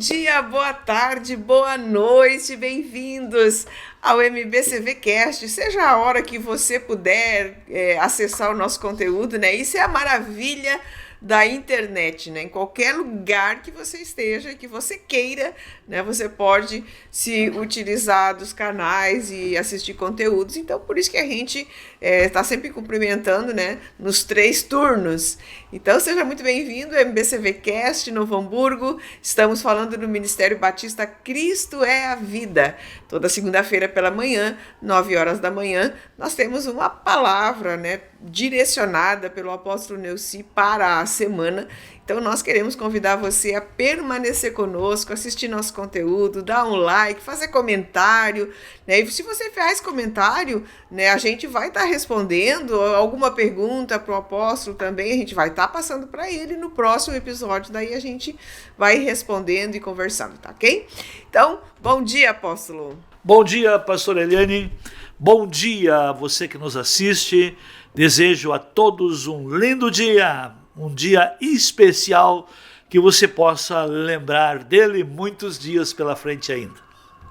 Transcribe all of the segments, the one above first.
dia, boa tarde, boa noite, bem-vindos ao MBCV Cast. Seja a hora que você puder acessar o nosso conteúdo, né? Isso é a maravilha da internet, né? Em qualquer lugar que você esteja, que você queira, né? Você pode se utilizar dos canais e assistir conteúdos. Então, por isso que a gente está sempre cumprimentando, né? Nos 3 turnos. Então, seja muito bem-vindo ao MBCV Cast, Novo Hamburgo. Estamos falando do Ministério Batista Cristo é a Vida. Toda segunda-feira pela manhã, 9 horas da manhã, nós temos uma palavra, né? Direcionada pelo apóstolo Neuci para a semana. Então nós queremos convidar você a permanecer conosco, assistir nosso conteúdo, dar um like, fazer comentário, né? E se você faz comentário, né, a gente vai estar respondendo alguma pergunta para o apóstolo também, a gente vai estar passando para ele no próximo episódio, daí a gente vai respondendo e conversando, tá ok? Então, bom dia, apóstolo. Bom dia, pastor Eliane. Bom dia a você que nos assiste. Desejo a todos um lindo dia, um dia especial, que você possa lembrar dele muitos dias pela frente ainda.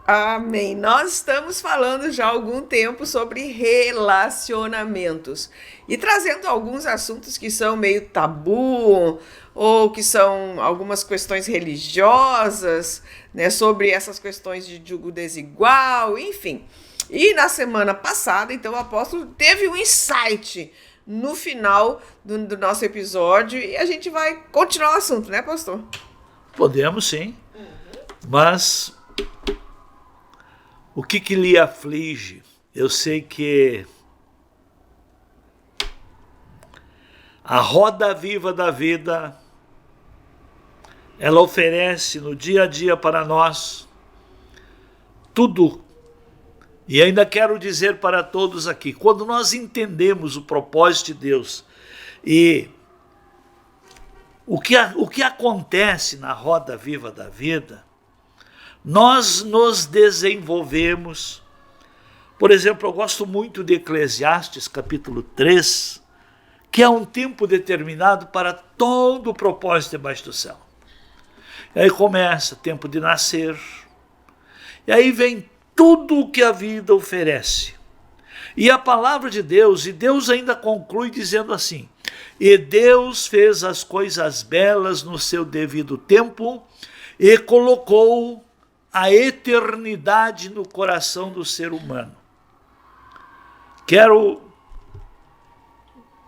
Amém. Nós estamos falando já há algum tempo sobre relacionamentos e trazendo alguns assuntos que são meio tabu ou que são algumas questões religiosas, né, sobre essas questões de julgo desigual, enfim. E na semana passada, então, o apóstolo teve um insight no final do nosso episódio e a gente vai continuar o assunto, né, pastor? Podemos sim, mas o que lhe aflige? Eu sei que a roda viva da vida, ela oferece no dia a dia para nós tudo. E ainda quero dizer para todos aqui, quando nós entendemos o propósito de Deus e o que acontece na roda viva da vida, nós nos desenvolvemos. Por exemplo, eu gosto muito de Eclesiastes, capítulo 3, que é um tempo determinado para todo o propósito debaixo do céu. E aí começa tempo de nascer, e aí vem tudo o que a vida oferece. E a palavra de Deus, e Deus ainda conclui dizendo assim: e Deus fez as coisas belas no seu devido tempo e colocou a eternidade no coração do ser humano. Quero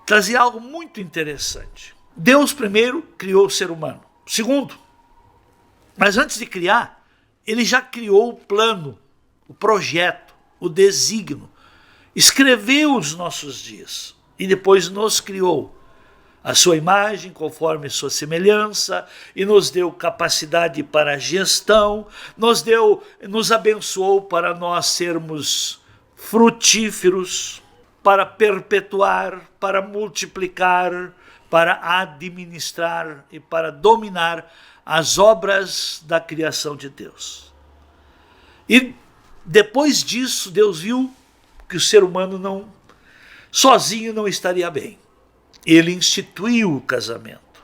trazer algo muito interessante. Deus primeiro criou o ser humano. Segundo, mas antes de criar, ele já criou o plano, o projeto, o desígnio, escreveu os nossos dias e depois nos criou a sua imagem, conforme sua semelhança, e nos deu capacidade para gestão, nos abençoou para nós sermos frutíferos, para perpetuar, para multiplicar, para administrar e para dominar as obras da criação de Deus. E depois disso, Deus viu que o ser humano sozinho não estaria bem. Ele instituiu o casamento.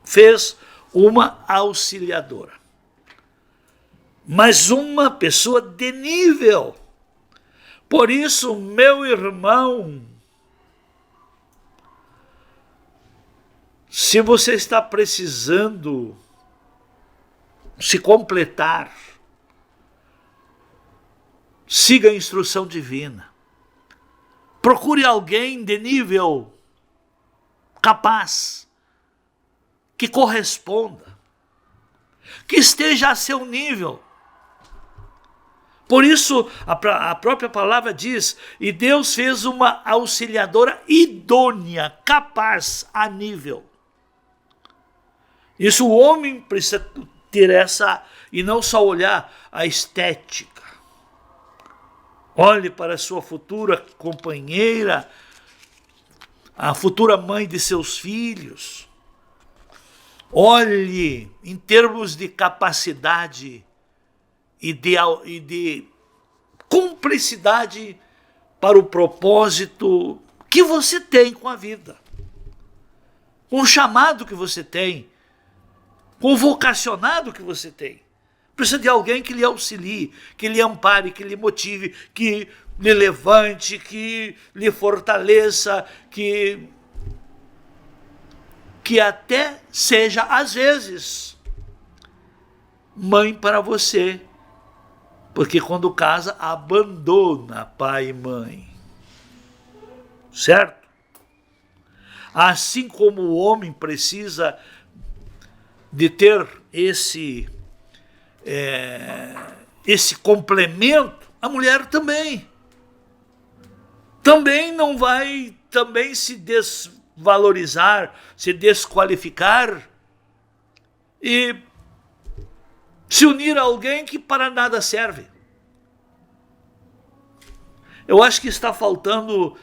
Fez uma auxiliadora. Mas uma pessoa de nível. Por isso, meu irmão, se você está precisando se completar, siga a instrução divina. Procure alguém de nível capaz, que corresponda, que esteja a seu nível. Por isso, a própria palavra diz, e Deus fez uma auxiliadora idônea, capaz, a nível. Isso o homem precisa ter essa, e não só olhar a estética. Olhe para a sua futura companheira, a futura mãe de seus filhos. Olhe em termos de capacidade e de cumplicidade para o propósito que você tem com a vida. Com o chamado que você tem com o vocacionado que você tem. Precisa de alguém que lhe auxilie, que lhe ampare, que lhe motive, que lhe levante, que lhe fortaleça, que até seja, às vezes, mãe para você. Porque quando casa, abandona pai e mãe. Certo? Assim como o homem precisa de ter esse complemento, a mulher também. Também não vai se desvalorizar, se desqualificar e se unir a alguém que para nada serve. Eu acho que está faltando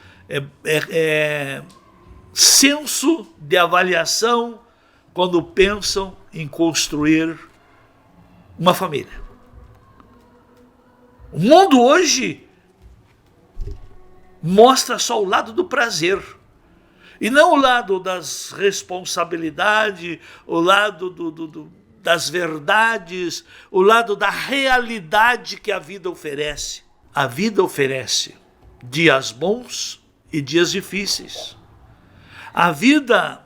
senso de avaliação quando pensam em construir uma família. O mundo hoje mostra só o lado do prazer e não o lado das responsabilidades, o lado das verdades, o lado da realidade que a vida oferece. A vida oferece dias bons e dias difíceis. A vida,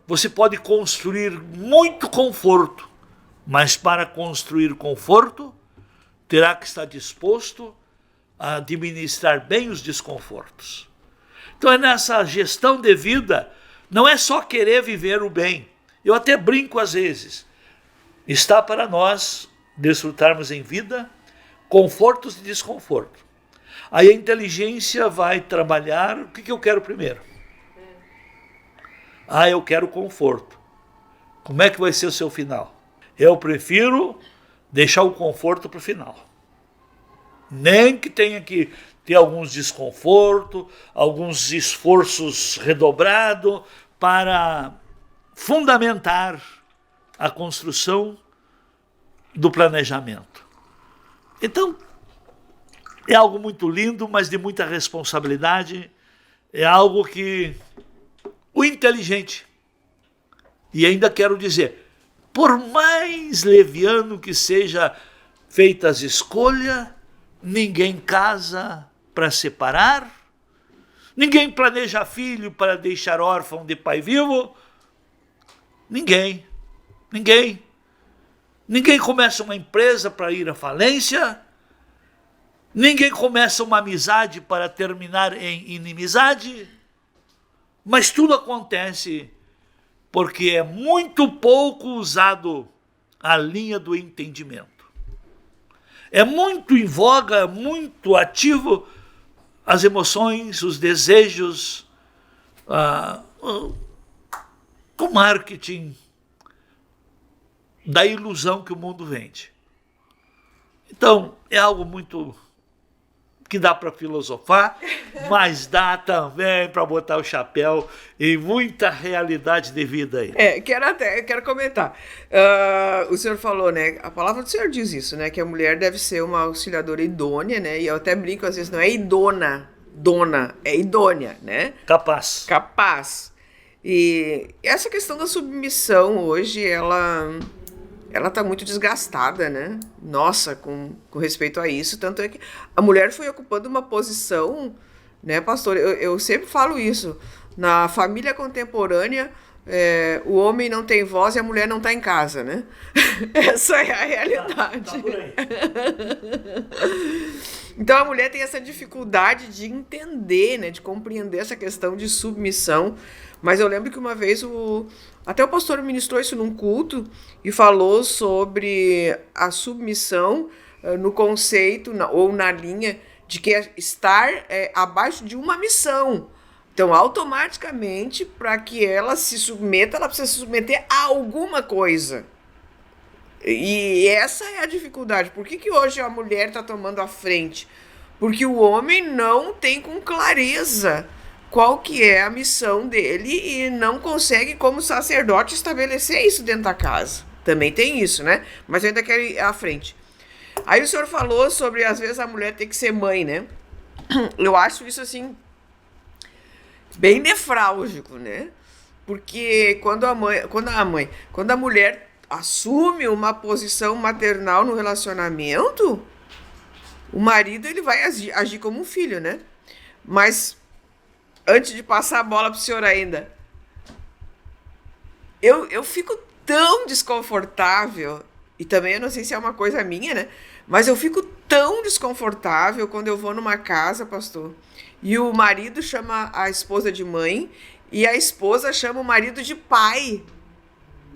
você pode construir muito conforto, mas para construir conforto, terá que estar disposto a administrar bem os desconfortos. Então é nessa gestão de vida, não é só querer viver o bem. Eu até brinco às vezes. Está para nós desfrutarmos em vida confortos e desconforto. Aí a inteligência vai trabalhar, o que eu quero primeiro? Eu quero conforto. Como é que vai ser o seu final? Eu prefiro deixar o conforto para o final. Nem que tenha que ter alguns desconfortos, alguns esforços redobrados para fundamentar a construção do planejamento. Então, é algo muito lindo, mas de muita responsabilidade. É algo que o inteligente, e ainda quero dizer, por mais leviano que seja feita as escolhas, ninguém casa para separar, ninguém planeja filho para deixar órfão de pai vivo, ninguém começa uma empresa para ir à falência, ninguém começa uma amizade para terminar em inimizade, mas tudo acontece porque é muito pouco usado a linha do entendimento. É muito em voga, muito ativo as emoções, os desejos, o marketing da ilusão que o mundo vende. Então, é algo muito que dá para filosofar, mas dá também para botar o chapéu em muita realidade de vida aí. Quero comentar. O senhor falou, né? A palavra do senhor diz isso, né? Que a mulher deve ser uma auxiliadora idônea, né? E eu até brinco, às vezes não é dona, é idônea, né? Capaz. E essa questão da submissão hoje, ela está muito desgastada, né? Nossa, com respeito a isso. Tanto é que a mulher foi ocupando uma posição, né, pastor? Eu sempre falo isso. Na família contemporânea, o homem não tem voz e a mulher não está em casa, né? Essa é a realidade. Tá por aí. Então a mulher tem essa dificuldade de entender, né, de compreender essa questão de submissão. Mas eu lembro que uma vez até o pastor ministrou isso num culto e falou sobre a submissão no conceito ou na linha de que é estar abaixo de uma missão. Então, automaticamente, para que ela se submeta, ela precisa se submeter a alguma coisa. E essa é a dificuldade. Por que hoje a mulher está tomando a frente? Porque o homem não tem com clareza qual que é a missão dele e não consegue, como sacerdote, estabelecer isso dentro da casa. Também tem isso, né? Mas eu ainda quero ir à frente. Aí o senhor falou sobre, às vezes, a mulher ter que ser mãe, né? Eu acho isso, assim, bem nefrálgico, né? Porque quando a mulher assume uma posição maternal no relacionamento, o marido ele vai agir como um filho, né? Mas, antes de passar a bola pro senhor ainda, eu fico tão desconfortável, e também eu não sei se é uma coisa minha, né? Mas eu fico tão desconfortável quando eu vou numa casa, pastor, e o marido chama a esposa de mãe, e a esposa chama o marido de pai.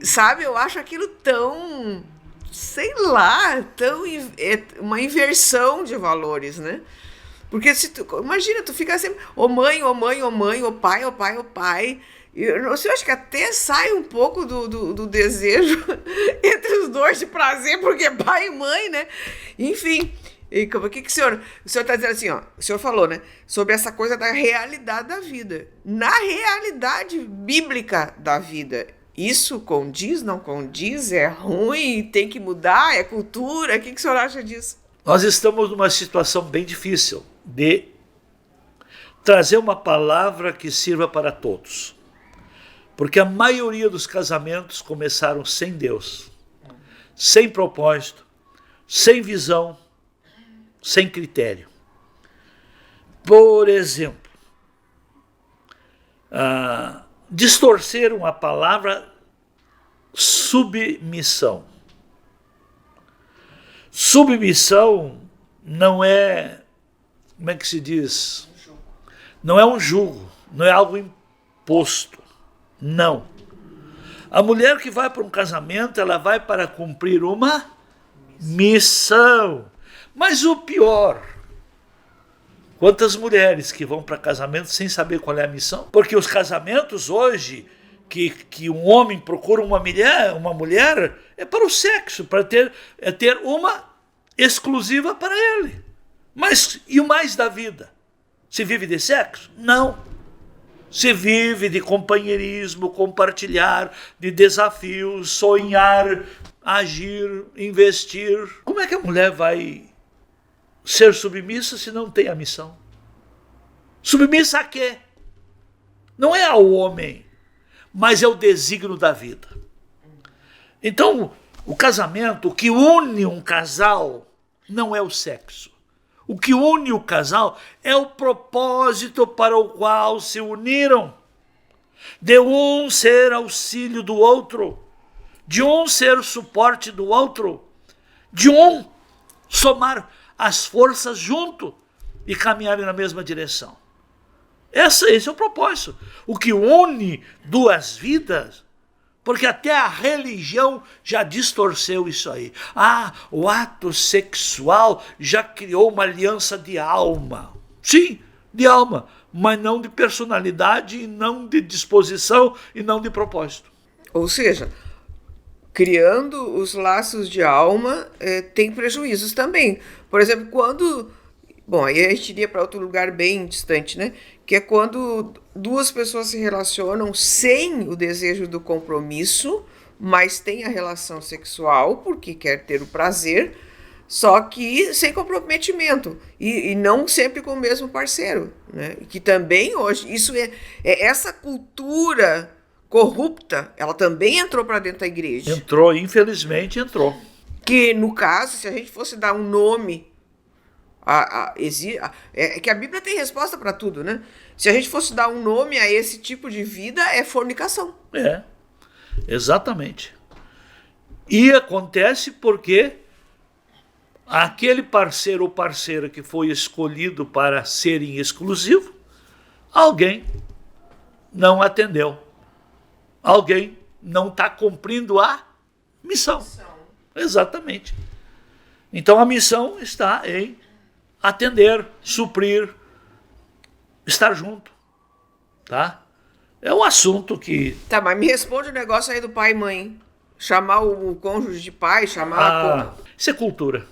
Sabe, eu acho aquilo tão, sei lá, uma inversão de valores, né? Porque se tu, imagina, tu fica sempre, ô mãe, ô mãe, ô mãe, ô pai, ô pai, ô pai. Eu acho que até sai um pouco do desejo entre os dois de prazer, porque pai e mãe, né? Enfim, e o que o senhor está dizendo assim, ó, o senhor falou, né? Sobre essa coisa da realidade da vida. Na realidade bíblica da vida. Isso condiz, não condiz, é ruim, tem que mudar, é cultura? O que o senhor acha disso? Nós estamos numa situação bem difícil de trazer uma palavra que sirva para todos. Porque a maioria dos casamentos começaram sem Deus, sem propósito, sem visão, sem critério. Por exemplo, distorceram a palavra submissão. Submissão não é, como é que se diz? Não é um jugo, não é algo imposto. Não. A mulher que vai para um casamento, ela vai para cumprir uma missão. Mas o pior, quantas mulheres que vão para casamento sem saber qual é a missão? Porque os casamentos hoje, que um homem procura uma mulher é para o sexo, para ter uma exclusiva para ele. Mas e o mais da vida? Se vive de sexo? Não. Se vive de companheirismo, compartilhar, de desafios, sonhar, agir, investir. Como é que a mulher vai ser submissa se não tem a missão? Submissa a quê? Não é ao homem, mas é o desígnio da vida. Então, o casamento, o que une um casal não é o sexo. O que une o casal é o propósito para o qual se uniram. De um ser auxílio do outro, de um ser suporte do outro, de um somar as forças junto e caminharem na mesma direção. Esse é o propósito. O que une duas vidas, porque até a religião já distorceu isso aí. O ato sexual já criou uma aliança de alma. Sim, de alma, mas não de personalidade, e não de disposição, e não de propósito. Ou seja, criando os laços de alma, tem prejuízos também. Por exemplo, quando... Bom, aí a gente iria para outro lugar bem distante, né? Que é quando duas pessoas se relacionam sem o desejo do compromisso, mas tem a relação sexual porque quer ter o prazer, só que sem comprometimento. E não sempre com o mesmo parceiro, né? Que também hoje, essa cultura corrupta, ela também entrou para dentro da igreja. Entrou, infelizmente entrou. Que no caso, se a gente fosse dar um nome... que a Bíblia tem resposta para tudo, né? Se a gente fosse dar um nome a esse tipo de vida, é fornicação. É, exatamente. E acontece porque aquele parceiro ou parceira que foi escolhido para serem exclusivo, alguém não atendeu. Alguém não está cumprindo a missão. Exatamente. Então a missão está em atender, suprir, estar junto, tá? É um assunto que... Tá, mas me responde o negócio aí do pai e mãe. Chamar o cônjuge de pai, chamar... Isso é cultura.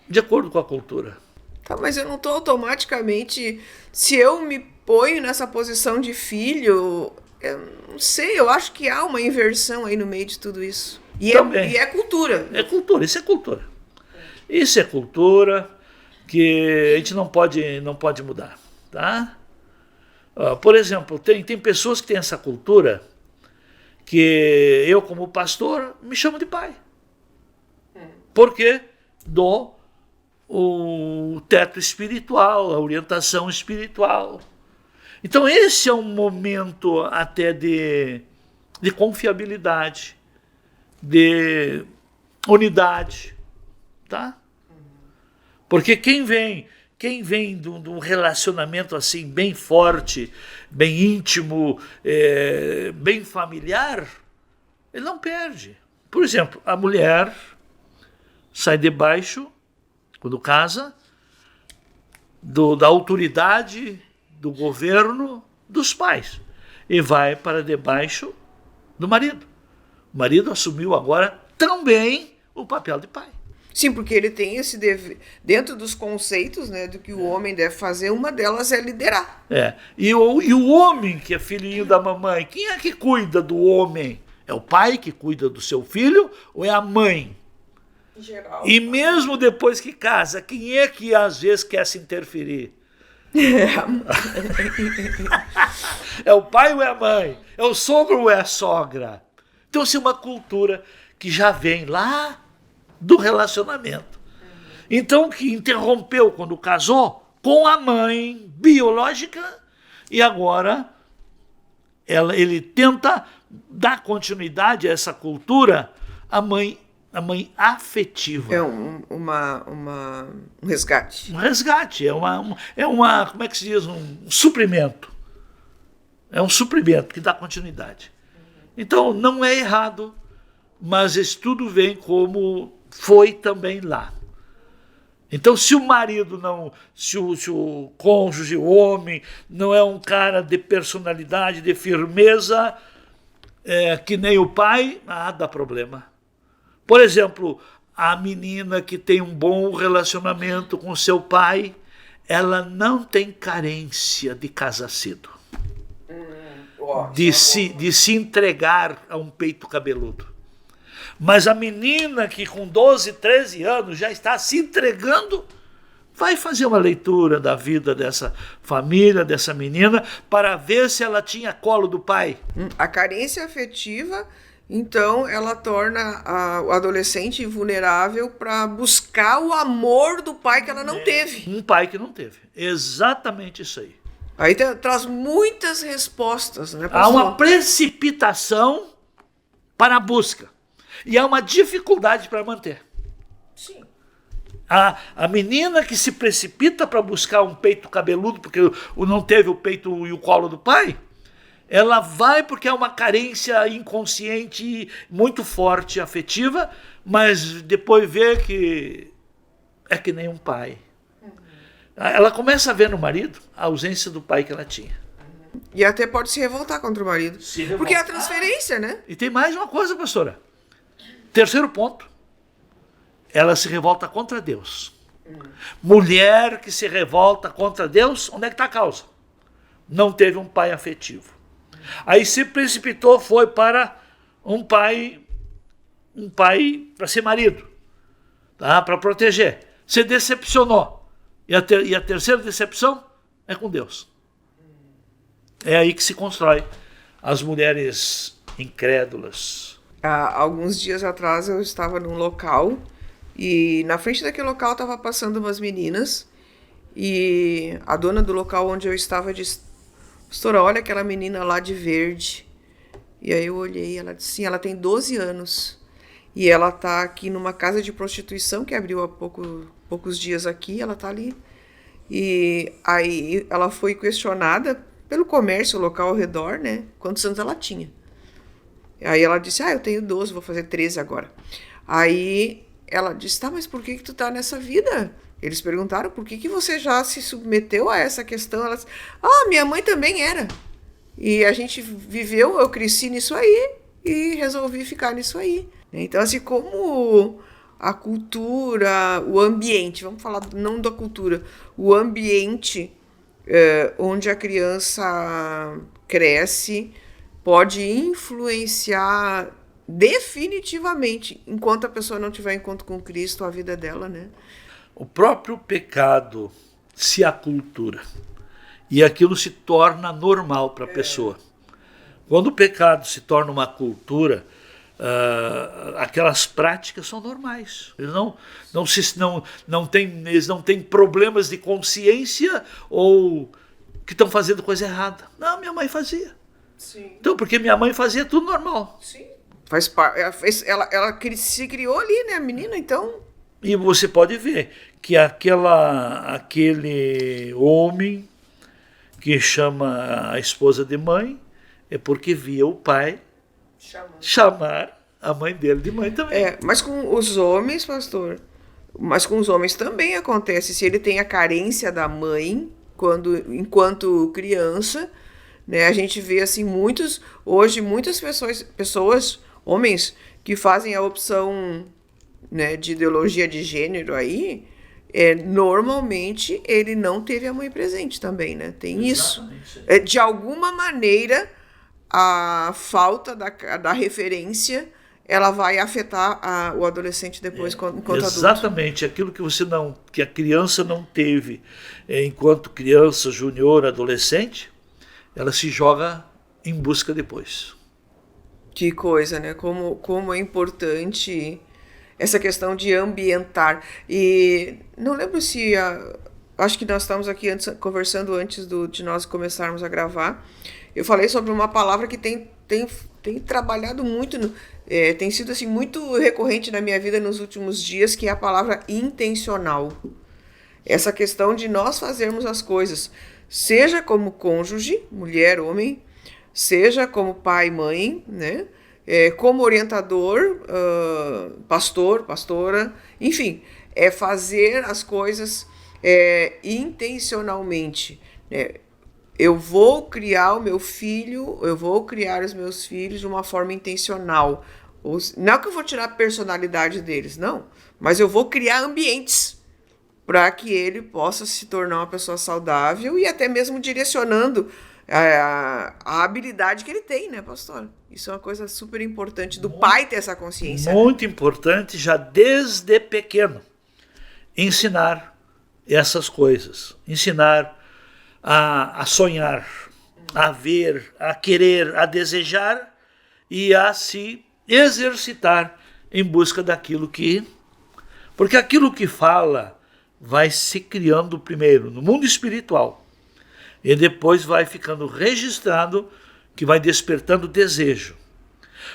De acordo com a cultura. Tá, mas eu não tô automaticamente... Se eu me ponho nessa posição de filho, eu não sei, eu acho que há uma inversão aí no meio de tudo isso. E é cultura. É cultura, isso é cultura. Isso é cultura... que a gente não pode mudar, tá? Por exemplo, tem pessoas que têm essa cultura que eu, como pastor, me chamo de pai. Porque dou o teto espiritual, a orientação espiritual. Então esse é um momento até de confiabilidade, de unidade, tá? Porque quem vem de um relacionamento assim bem forte, bem íntimo, bem familiar, ele não perde. Por exemplo, a mulher sai debaixo, quando casa, da autoridade, do governo, dos pais, e vai para debaixo do marido. O marido assumiu agora também o papel de pai. Sim, porque ele tem esse dever, dentro dos conceitos, né, do que o homem deve fazer, uma delas é liderar. E o homem que é filhinho da mamãe, quem é que cuida do homem? É o pai que cuida do seu filho ou é a mãe? Em geral. E mesmo depois que casa, quem é que às vezes quer se interferir? É o pai ou é a mãe? É o sogro ou é a sogra? Então, assim, uma cultura que já vem lá do relacionamento. Então, que interrompeu quando casou com a mãe biológica e agora ele tenta dar continuidade a essa cultura, a mãe afetiva. É um resgate. Um resgate, como é que se diz? Um suprimento. É um suprimento que dá continuidade. Então, não é errado, mas isso tudo vem como foi também lá. Então, se o marido não, se o cônjuge, o homem, não é um cara de personalidade, de firmeza, que nem o pai, dá problema. Por exemplo, a menina que tem um bom relacionamento com seu pai, ela não tem carência de casar cedo. De se entregar a um peito cabeludo. Mas a menina que com 12, 13 anos já está se entregando, vai fazer uma leitura da vida dessa família, dessa menina, para ver se ela tinha colo do pai. A carência afetiva, então, ela torna o adolescente vulnerável para buscar o amor do pai que ela não teve. Um pai que não teve. Exatamente isso aí. Aí traz muitas respostas, né, pastor? Há uma precipitação para a busca. E há uma dificuldade para manter. Sim. A menina que se precipita para buscar um peito cabeludo, porque não teve o peito e o colo do pai, ela vai porque é uma carência inconsciente muito forte, afetiva, mas depois vê que é que nem um pai. Ela começa a ver no marido a ausência do pai que ela tinha. E até pode se revoltar contra o marido. Porque é a transferência, né? E tem mais uma coisa, pastora. Terceiro ponto. Ela se revolta contra Deus. Mulher que se revolta contra Deus, onde é que está a causa? Não teve um pai afetivo. Aí se precipitou, foi para um pai para ser marido, tá? Para proteger. Se decepcionou. E a terceira decepção é com Deus. É aí que se constrói as mulheres incrédulas. Há alguns dias atrás eu estava num local e na frente daquele local estava passando umas meninas e a dona do local onde eu estava disse: pastora, olha aquela menina lá de verde. E aí eu olhei, ela disse: sim, ela tem 12 anos e ela está aqui numa casa de prostituição que abriu há poucos dias aqui, ela está ali. E aí ela foi questionada pelo comércio local ao redor, né, quantos anos ela tinha. Aí ela disse: eu tenho 12, vou fazer 13 agora. Aí ela disse: tá, mas por que tu tá nessa vida? Eles perguntaram: por que você já se submeteu a essa questão? Ela disse: minha mãe também era. E a gente viveu, eu cresci nisso aí e resolvi ficar nisso aí. Então, assim, como a cultura, o ambiente, vamos falar não da cultura, o ambiente onde a criança cresce pode influenciar definitivamente, enquanto a pessoa não tiver encontro com Cristo, a vida dela, né? O próprio pecado se acultura e aquilo se torna normal para a pessoa. Quando o pecado se torna uma cultura, aquelas práticas são normais. Eles não têm problemas de consciência ou que estão fazendo coisa errada. Não, minha mãe fazia. Sim. Então, porque minha mãe fazia tudo normal. Sim. Faz parte. Ela se criou ali, né, a menina, então. E você pode ver que aquele homem que chama a esposa de mãe é porque via o pai chamar a mãe dele de mãe também. Mas com os homens, pastor, também acontece. Se ele tem a carência da mãe enquanto criança, né, a gente vê assim muitas pessoas, homens, que fazem a opção, né, de ideologia de gênero aí, normalmente ele não teve a mãe presente também, né? Tem exatamente isso. De alguma maneira, a falta da referência, ela vai afetar o adolescente depois enquanto adulto. Exatamente, aquilo que a criança não teve enquanto criança, júnior, adolescente, ela se joga em busca depois. Que coisa, né? Como é importante essa questão de ambientar. E não lembro se... acho que nós estávamos aqui conversando antes de nós começarmos a gravar. Eu falei sobre uma palavra que tem trabalhado muito, tem sido assim, muito recorrente na minha vida nos últimos dias, que é a palavra intencional. Essa questão de nós fazermos as coisas, seja como cônjuge, mulher, homem, seja como pai, mãe, né? Como orientador, pastor, pastora, enfim, fazer as coisas intencionalmente. Eu vou criar os meus filhos de uma forma intencional. Não é que eu vou tirar a personalidade deles, não, mas eu vou criar ambientes para que ele possa se tornar uma pessoa saudável e até mesmo direcionando a habilidade que ele tem, né, pastor? Isso é uma coisa super importante do pai ter essa consciência. Muito importante, já desde pequeno, ensinar essas coisas. Ensinar a sonhar, a ver, a querer, a desejar e a se exercitar em busca daquilo que... Porque aquilo que fala vai se criando primeiro no mundo espiritual. E depois vai ficando registrado, que vai despertando desejo.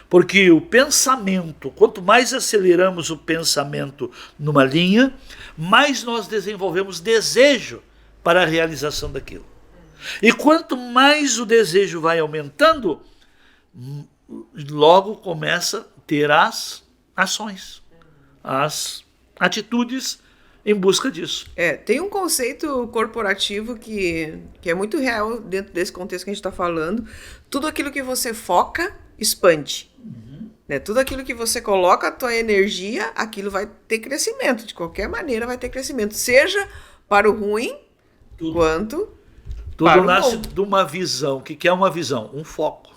Porque o pensamento, quanto mais aceleramos o pensamento numa linha, mais nós desenvolvemos desejo para a realização daquilo. E quanto mais o desejo vai aumentando, logo começa a ter as ações, as atitudes em busca disso. Tem um conceito corporativo que é muito real dentro desse contexto que a gente está falando. Tudo aquilo que você foca, expande. Né? Tudo aquilo que você coloca a tua energia, aquilo vai ter crescimento. De qualquer maneira vai ter crescimento. Seja para o ruim, quanto para o bom. Tudo nasce de uma visão. O que é uma visão? Um foco.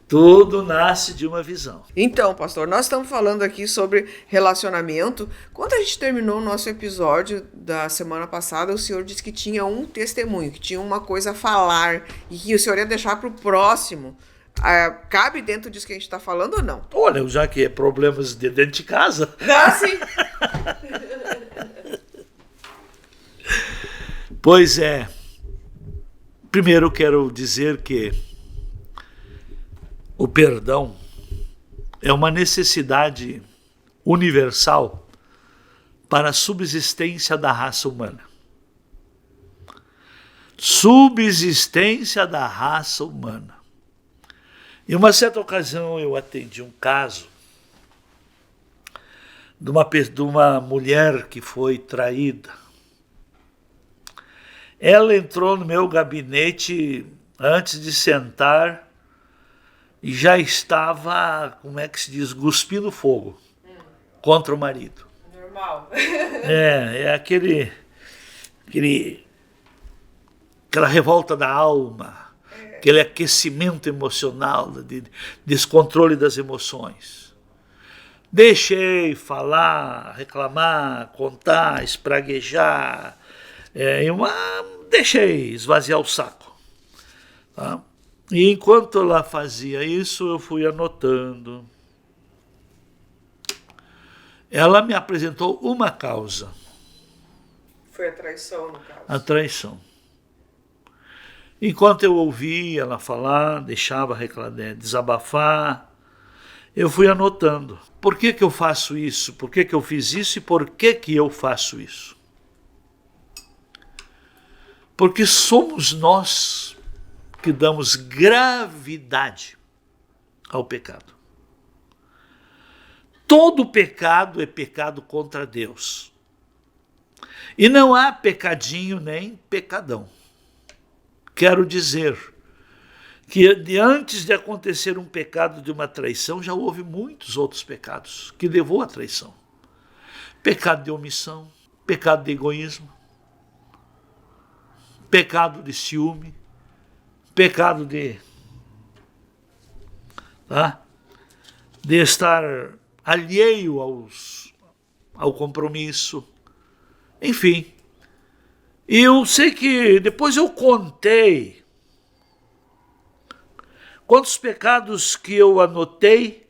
Tudo nasce de uma visão. Então, pastor, nós estamos falando aqui sobre relacionamento. Quando a gente terminou o nosso episódio da semana passada, o senhor disse que tinha um testemunho, que tinha uma coisa a falar e que o senhor ia deixar para o próximo. Cabe dentro disso que a gente está falando ou não? Olha, já que é problemas de dentro de casa. Ah, sim. Pois é. Primeiro eu quero dizer que o perdão é uma necessidade universal para a subsistência da raça humana. Subsistência da raça humana. Em uma certa ocasião eu atendi um caso de uma mulher que foi traída. Ela entrou no meu gabinete antes de sentar e já estava, como é que se diz, cuspindo fogo contra o marido. Normal. Aquela revolta da alma, aquele aquecimento emocional, de descontrole das emoções. Deixei falar, reclamar, contar, espraguejar, deixei esvaziar o saco. Tá? E enquanto ela fazia isso, eu fui anotando. Ela me apresentou uma causa. Foi a traição, no caso. A traição. Enquanto eu ouvia ela falar, deixava desabafar, eu fui anotando. Por que eu faço isso? Por que eu fiz isso? E por que eu faço isso? Porque somos nós que damos gravidade ao pecado. Todo pecado é pecado contra Deus. E não há pecadinho nem pecadão. Quero dizer que antes de acontecer um pecado de uma traição, já houve muitos outros pecados que levou à traição. Pecado de omissão, pecado de egoísmo, pecado de ciúme, pecado de estar alheio ao compromisso, enfim. E eu sei que depois eu contei quantos pecados que eu anotei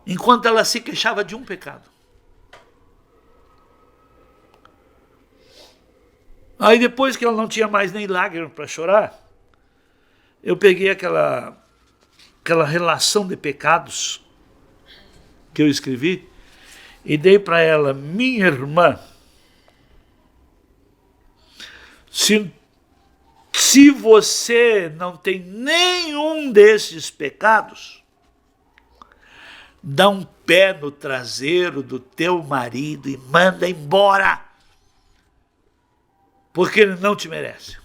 enquanto ela se queixava de um pecado. Aí depois que ela não tinha mais nem lágrimas para chorar, eu peguei aquela relação de pecados que eu escrevi e dei para ela: minha irmã, se você não tem nenhum desses pecados, dá um pé no traseiro do teu marido e manda embora, porque ele não te merece.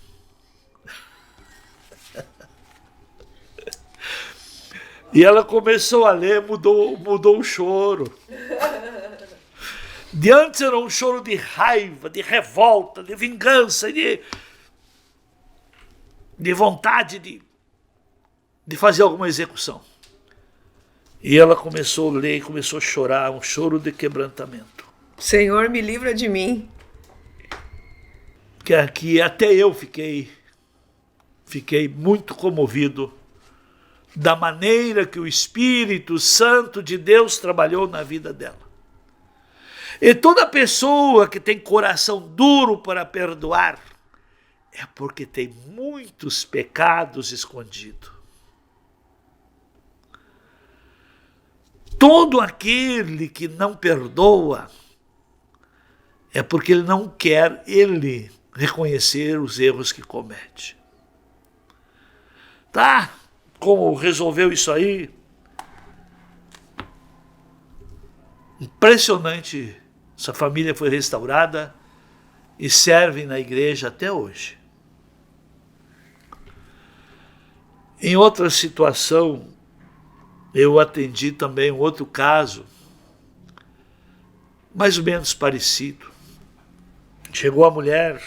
E ela começou a ler, mudou o choro. De antes era um choro de raiva, de revolta, de vingança, de vontade de fazer alguma execução. E ela começou a ler e começou a chorar, um choro de quebrantamento. Senhor, me livra de mim. Que aqui até eu fiquei muito comovido da maneira que o Espírito Santo de Deus trabalhou na vida dela. E toda pessoa que tem coração duro para perdoar é porque tem muitos pecados escondidos. Todo aquele que não perdoa é porque ele não quer reconhecer os erros que comete. Tá? Como resolveu isso aí? Impressionante. Essa família foi restaurada e serve na igreja até hoje. Em outra situação, eu atendi também um outro caso, mais ou menos parecido. Chegou a mulher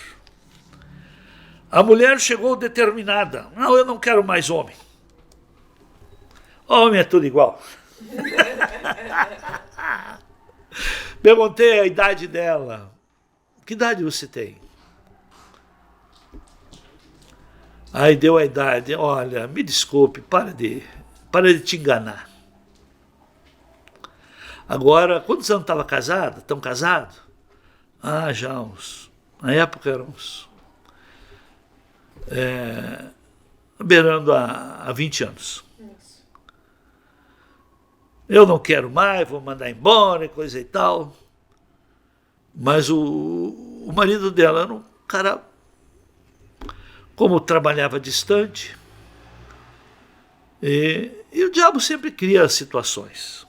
chegou determinada: não, eu não quero mais homem. Homem é tudo igual. Perguntei a idade dela. Que idade você tem? Aí deu a idade. Olha, me desculpe, para de te enganar. Agora, quantos anos estava casada? Estão casados? Ah, já uns. Na época eram uns. Beirando a 20 anos. Eu não quero mais, vou mandar embora e coisa e tal. Mas o marido dela era um cara, como trabalhava distante, e o diabo sempre cria situações.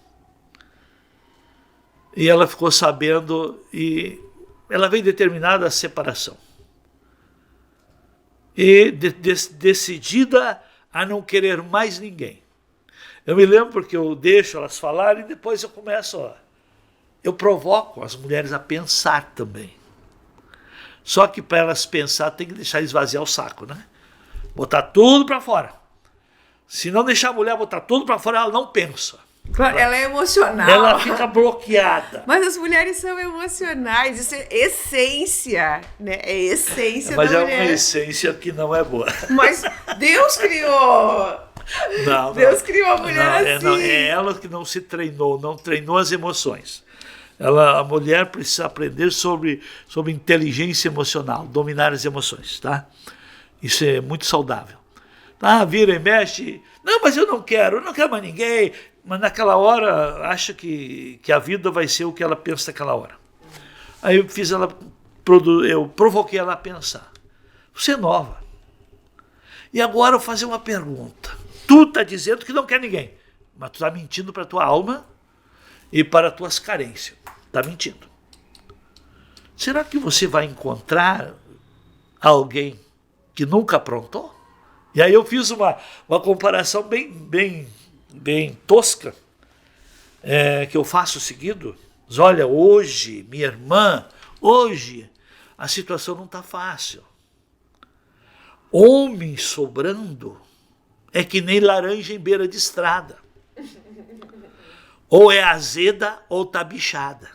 E ela ficou sabendo e ela veio determinada a separação. E decidida a não querer mais ninguém. Eu me lembro porque eu deixo elas falarem e depois eu começo, eu provoco as mulheres a pensar também. Só que para elas pensar tem que deixar esvaziar o saco, né? Botar tudo para fora. Se não deixar a mulher botar tudo para fora, ela não pensa. Claro, ela é emocional. Ela fica bloqueada. Mas as mulheres são emocionais, isso é essência, né? É essência Mas da é mulher. uma essência que não é boa. Mas Deus criou. Não, Deus criou a mulher assim. É ela que não se treinou, não treinou as emoções. A mulher precisa aprender sobre inteligência emocional, dominar as emoções, tá? Isso é muito saudável. Ah, vira e mexe. Não, mas eu não quero mais ninguém. Mas naquela hora acha que a vida vai ser o que ela pensa naquela hora. Aí eu provoquei ela a pensar. Você é nova. E agora eu vou fazer uma pergunta. Tu está dizendo que não quer ninguém, mas tu está mentindo para a tua alma e para as tuas carências. Está mentindo. Será que você vai encontrar alguém que nunca aprontou? E aí eu fiz uma comparação bem tosca, que eu faço seguido. Mas olha, hoje, minha irmã, hoje a situação não está fácil. Homem sobrando é que nem laranja em beira de estrada. Ou é azeda ou tá bichada.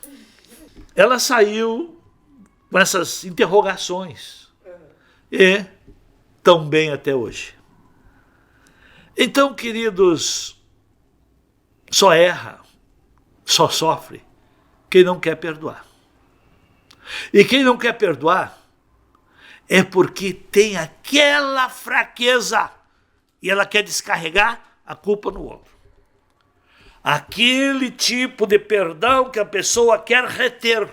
Ela saiu com essas interrogações. E tão bem até hoje. Então, queridos, só erra, só sofre quem não quer perdoar. E quem não quer perdoar é porque tem aquela fraqueza e ela quer descarregar a culpa no outro. Aquele tipo de perdão que a pessoa quer reter.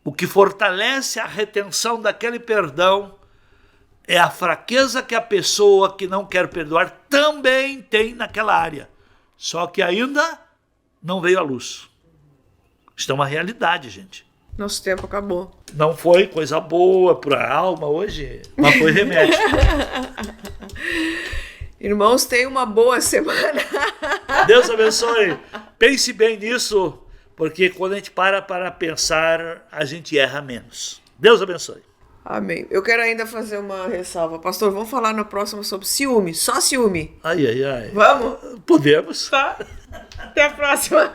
O que fortalece a retenção daquele perdão é a fraqueza que a pessoa que não quer perdoar também tem naquela área. Só que ainda não veio à luz. Isso é uma realidade, gente. Nosso tempo acabou. Não foi coisa boa para a alma hoje, mas foi remédio. Irmãos, tenham uma boa semana. Deus abençoe. Pense bem nisso, porque quando a gente para pensar, a gente erra menos. Deus abençoe. Amém. Eu quero ainda fazer uma ressalva. Pastor, vamos falar no próximo sobre ciúme. Só ciúme. Ai. Vamos? Podemos. Tá. Até a próxima.